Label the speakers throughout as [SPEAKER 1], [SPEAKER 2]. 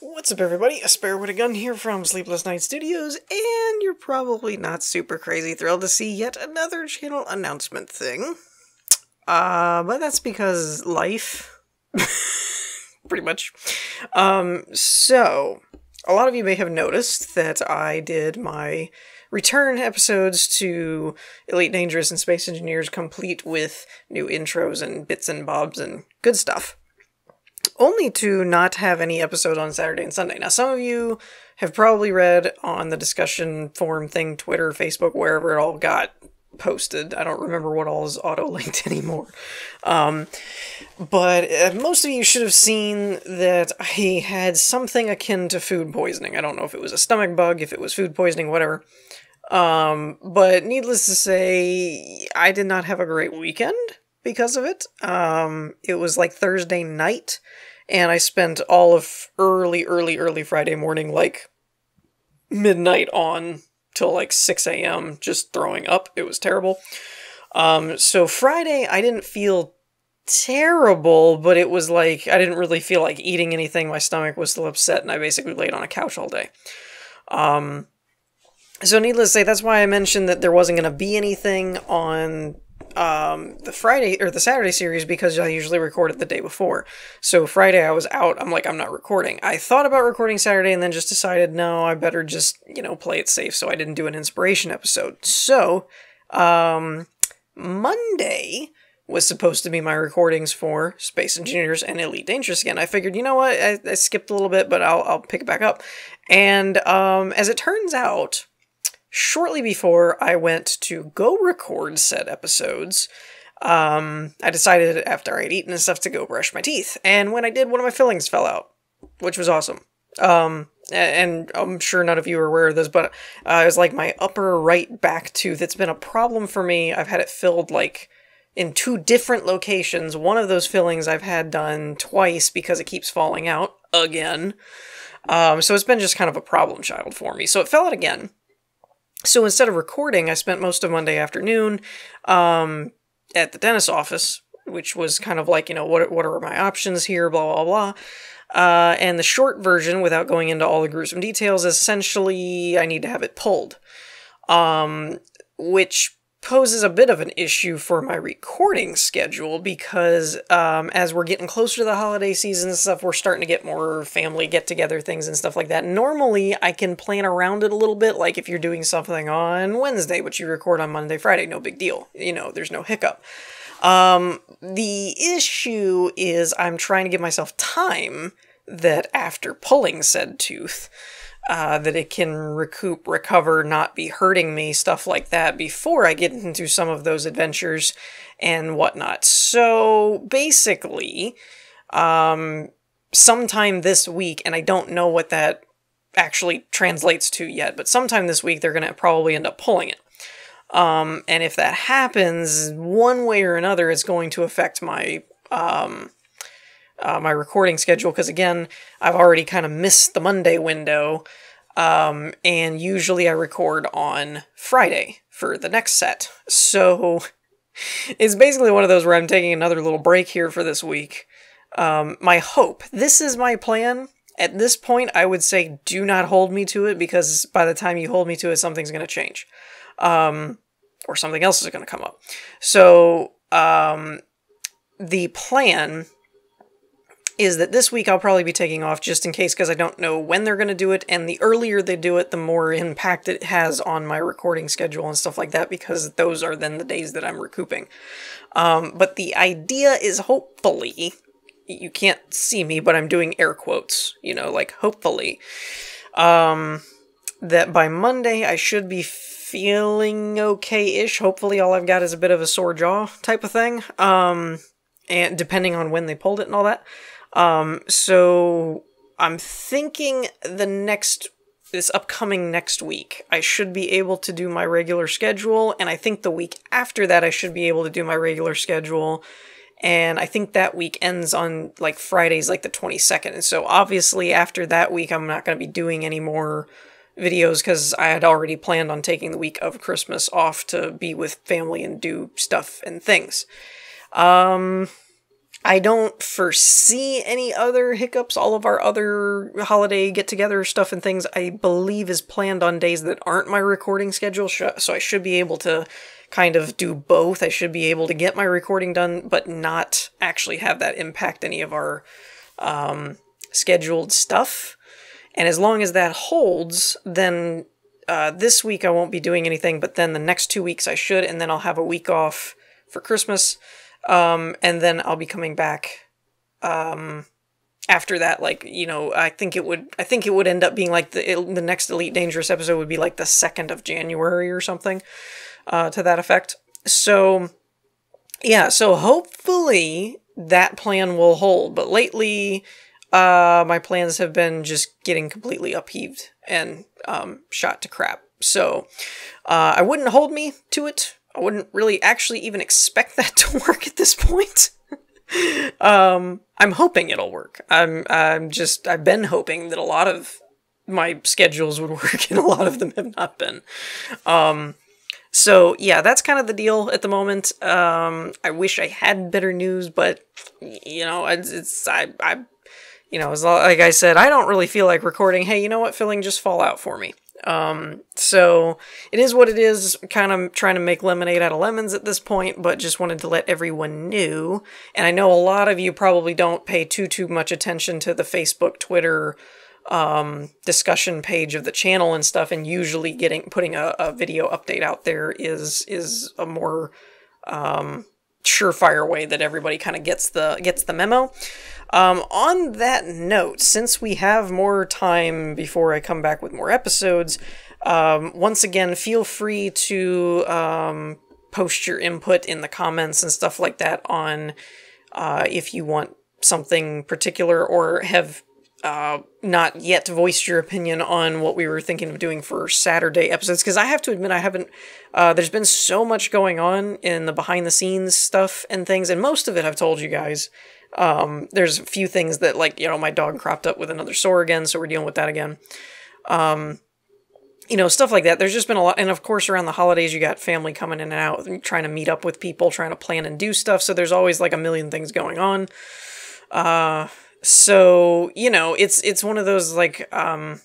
[SPEAKER 1] What's up, everybody? A Spare with a Gun here from Sleepless Night Studios, and you're probably not super crazy thrilled to see yet another channel announcement thing. But that's because life. Pretty much. So, a lot of you may have noticed that I did my return episodes to Elite Dangerous and Space Engineers complete with new intros and bits and bobs and good stuff. Only to not have any episode on Saturday and Sunday. Now, some of you have probably read on the discussion forum thing, Twitter, Facebook, wherever it all got posted. I don't remember what all is auto-linked anymore. But most of you should have seen that I had something akin to food poisoning. I don't know if it was a stomach bug, if it was food poisoning, whatever. But needless to say, I did not have a great weekend because of it. It was like Thursday night, and I spent all of early Friday morning, like midnight on till like 6 a.m. just throwing up. It was terrible. So Friday I didn't feel terrible, but it was like I didn't really feel like eating anything. My stomach was still upset, and I basically laid on a couch all day. So needless to say, that's why I mentioned that there wasn't going to be anything on the Friday or the Saturday series, because I usually record it the day before. So Friday I was out. I'm like, I'm not recording. I thought about recording Saturday and then just decided, no, I better just, play it safe. So I didn't do an inspiration episode. So, Monday was supposed to be my recordings for Space Engineers and Elite Dangerous again. I figured, you know what, I skipped a little bit, but I'll pick it back up. And, as it turns out, shortly before I went to go record said episodes, I decided after I'd eaten and stuff to go brush my teeth. And when I did, one of my fillings fell out, which was awesome. And I'm sure none of you are aware of this, but it was like my upper right back tooth. It's been a problem for me. I've had it filled like in 2 different locations. One of those fillings I've had done twice because it keeps falling out again. So it's been just kind of a problem child for me. So it fell out again. So instead of recording, I spent most of Monday afternoon at the dentist's office, which was kind of like, what are my options here, blah, blah, blah. And the short version, without going into all the gruesome details, essentially I need to have it pulled, which poses a bit of an issue for my recording schedule because as we're getting closer to the holiday season and stuff, we're starting to get more family get-together things and stuff like that. Normally, I can plan around it a little bit, like if you're doing something on Wednesday, but you record on Monday, Friday, no big deal. There's no hiccup. The issue is I'm trying to give myself time that after pulling said tooth, that it can recover, not be hurting me, stuff like that, before I get into some of those adventures and whatnot. So, basically, sometime this week, and I don't know what that actually translates to yet, but sometime this week they're going to probably end up pulling it. And if that happens, one way or another, it's going to affect my my recording schedule, because again, I've already kind of missed the Monday window, and usually I record on Friday for the next set. So it's basically one of those where I'm taking another little break here for this week. My hope, this is my plan. At this point, I would say do not hold me to it, because by the time you hold me to it, something's going to change. Or something else is going to come up. So, the plan is that this week I'll probably be taking off just in case, because I don't know when they're going to do it, and the earlier they do it, the more impact it has on my recording schedule and stuff like that, because those are then the days that I'm recouping. But the idea is hopefully, you can't see me, but I'm doing air quotes, like hopefully, that by Monday I should be feeling okay-ish. Hopefully all I've got is a bit of a sore jaw type of thing, and depending on when they pulled it and all that. So I'm thinking this upcoming next week, I should be able to do my regular schedule, and I think the week after that I should be able to do my regular schedule, and I think that week ends on, like, Fridays, like the 22nd, and so obviously after that week I'm not going to be doing any more videos, because I had already planned on taking the week of Christmas off to be with family and do stuff and things. I don't foresee any other hiccups. All of our other holiday get-together stuff and things, I believe, is planned on days that aren't my recording schedule, so I should be able to kind of do both. I should be able to get my recording done, but not actually have that impact any of our scheduled stuff. And as long as that holds, then this week I won't be doing anything, but then the next 2 weeks I should, and then I'll have a week off for Christmas. And then I'll be coming back, after that, like, you know, I think it would end up being like the next Elite Dangerous episode would be like the 2nd of January or something, to that effect. So, yeah, so hopefully that plan will hold, but lately, my plans have been just getting completely upheaved and, shot to crap. So, I wouldn't hold me to it. I wouldn't really actually even expect that to work at this point. I'm hoping it'll work. I've been hoping that a lot of my schedules would work, and a lot of them have not been. So yeah, that's kind of the deal at the moment. I wish I had better news, but you know, you know, like I said, I don't really feel like recording. Hey, you know what? Filling just fall out for me. So it is what it is, kind of trying to make lemonade out of lemons at this point, but just wanted to let everyone know. And I know a lot of you probably don't pay too much attention to the Facebook, Twitter, discussion page of the channel and stuff, and usually putting a video update out there is a more, surefire way that everybody kind of gets the memo. On that note, since we have more time before I come back with more episodes, once again, feel free to post your input in the comments and stuff like that on if you want something particular or have not yet voiced your opinion on what we were thinking of doing for Saturday episodes, because I have to admit I haven't, there's been so much going on in the behind the scenes stuff and things, and most of it I've told you guys. There's a few things that, like, you know, my dog cropped up with another sore again, so we're dealing with that again. You know, stuff like that. There's just been a lot, and of course around the holidays you got family coming in and out, and trying to meet up with people, trying to plan and do stuff, so there's always like a million things going on. So, you know, it's one of those, like, I'm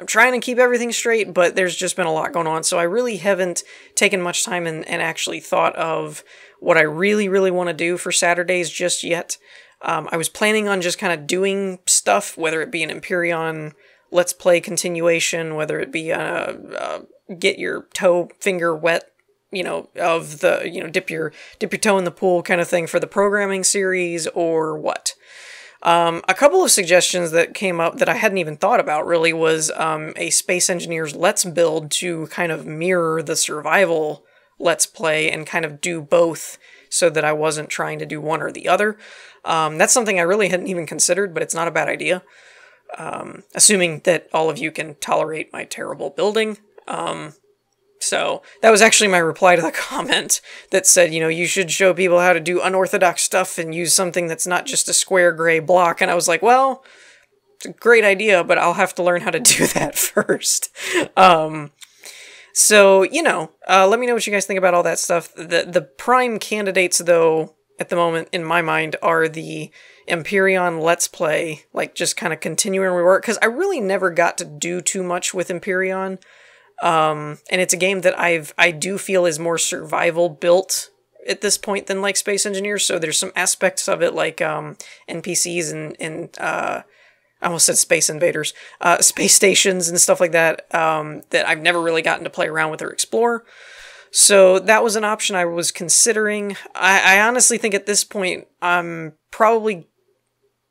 [SPEAKER 1] trying to keep everything straight, but there's just been a lot going on, so I really haven't taken much time and actually thought of what I really want to do for Saturdays just yet. I was planning on just kind of doing stuff, whether it be an Empyrean Let's Play continuation, whether it be get your finger wet, you know, of the, you know, dip your toe in the pool kind of thing for the programming series, or what. A couple of suggestions that came up that I hadn't even thought about really was a Space Engineers Let's Build to kind of mirror the survival Let's Play and kind of do both, so that I wasn't trying to do one or the other. That's something I really hadn't even considered, but it's not a bad idea. Assuming that all of you can tolerate my terrible building. So that was actually my reply to the comment that said, you know, you should show people how to do unorthodox stuff and use something that's not just a square gray block. And I was like, well, it's a great idea, but I'll have to learn how to do that first. So, you know, let me know what you guys think about all that stuff. The prime candidates, though, at the moment, in my mind, are the Empyrean Let's Play, like, just kind of continuing where we were, because I really never got to do too much with Empyrean. And it's a game that I do feel is more survival built at this point than, like, Space Engineers, so there's some aspects of it, like, NPCs and I almost said Space Invaders, space stations and stuff like that, that I've never really gotten to play around with or explore. So that was an option I was considering. I honestly think at this point, I'm probably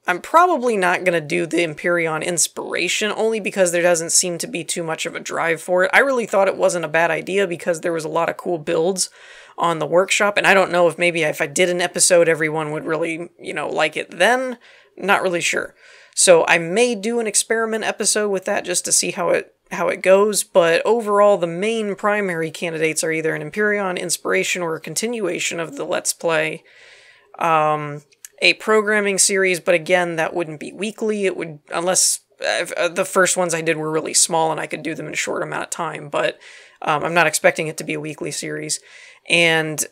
[SPEAKER 1] not going to do the Empyrean Inspiration, only because there doesn't seem to be too much of a drive for it. I really thought it wasn't a bad idea because there was a lot of cool builds on the workshop, and I don't know if maybe if I did an episode, everyone would really, you know, like it then. Not really sure. So I may do an experiment episode with that just to see how it goes, but overall the main primary candidates are either an Empyrean Inspiration or a continuation of the Let's Play. A programming series, but again, that wouldn't be weekly. It would, unless the first ones I did were really small and I could do them in a short amount of time, but I'm not expecting it to be a weekly series. And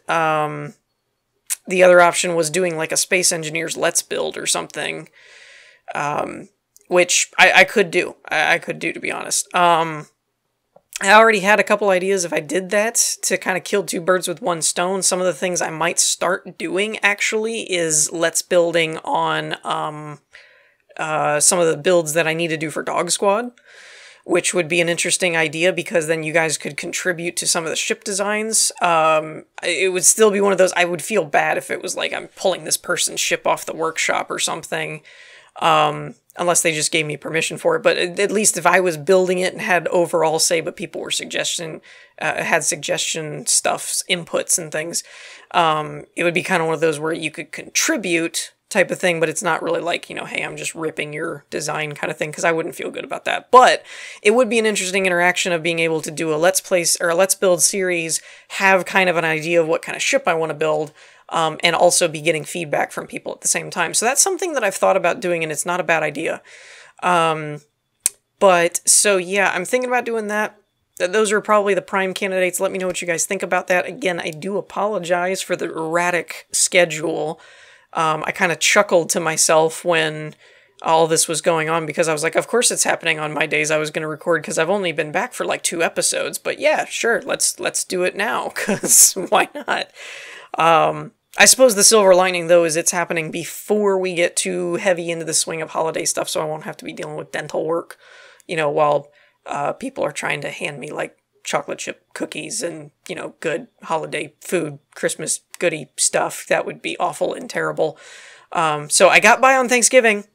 [SPEAKER 1] the other option was doing like a Space Engineers Let's Build or something, which I could do. I could do, to be honest. I already had a couple ideas if I did that to kind of kill two birds with one stone. Some of the things I might start doing, actually, is Let's Building on some of the builds that I need to do for Dog Squad, which would be an interesting idea because then you guys could contribute to some of the ship designs. It would still be one of those, I would feel bad if it was like I'm pulling this person's ship off the workshop or something, unless they just gave me permission for it. But at least if I was building it and had overall say, but people were had suggestion stuff, inputs and things, it would be kind of one of those where you could contribute type of thing, but it's not really like, hey, I'm just ripping your design kind of thing, because I wouldn't feel good about that. But it would be an interesting interaction of being able to do a Let's Place or a Let's Build series, have kind of an idea of what kind of ship I want to build, and also be getting feedback from people at the same time. So that's something that I've thought about doing, and it's not a bad idea. But so yeah, I'm thinking about doing that. Those are probably the prime candidates. Let me know what you guys think about that. Again, I do apologize for the erratic schedule. I kind of chuckled to myself when all this was going on, because I was like, of course it's happening on my days I was going to record, because I've only been back for like 2 episodes. But yeah, sure, let's do it now, because why not? I suppose the silver lining, though, is it's happening before we get too heavy into the swing of holiday stuff, so I won't have to be dealing with dental work, while people are trying to hand me like chocolate chip cookies and, good holiday food, Christmas goodie stuff. That would be awful and terrible. So I got by on Thanksgiving,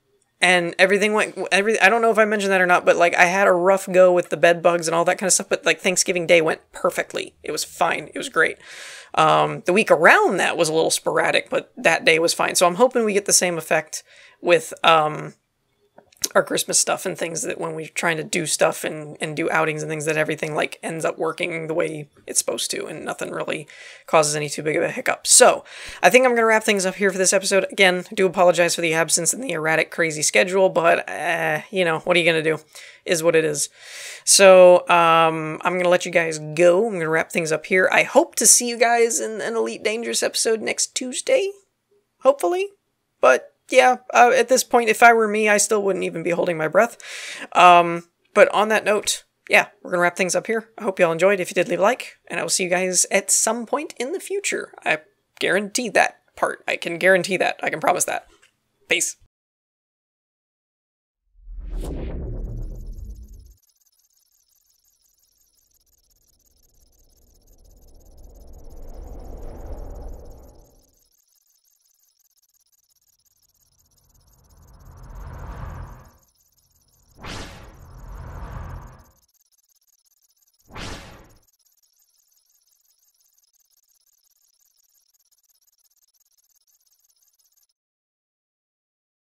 [SPEAKER 1] and everything went, I don't know if I mentioned that or not, but like I had a rough go with the bed bugs and all that kind of stuff, but like Thanksgiving Day went perfectly. It was fine. It was great. The week around that was a little sporadic, but that day was fine. So I'm hoping we get the same effect with, our Christmas stuff and things, that when we're trying to do stuff and do outings and things, that everything like ends up working the way it's supposed to, and nothing really causes any too big of a hiccup. So I think I'm going to wrap things up here for this episode. Again, I do apologize for the absence and the erratic, crazy schedule, but what are you going to do? Is what it is. So I'm going to let you guys go. I'm going to wrap things up here. I hope to see you guys in an Elite Dangerous episode next Tuesday, hopefully. But yeah, at this point, if I were me, I still wouldn't even be holding my breath. But on that note, yeah, we're going to wrap things up here. I hope y'all enjoyed. If you did, leave a like, and I will see you guys at some point in the future. I guarantee that part. I can guarantee that. I can promise that. Peace.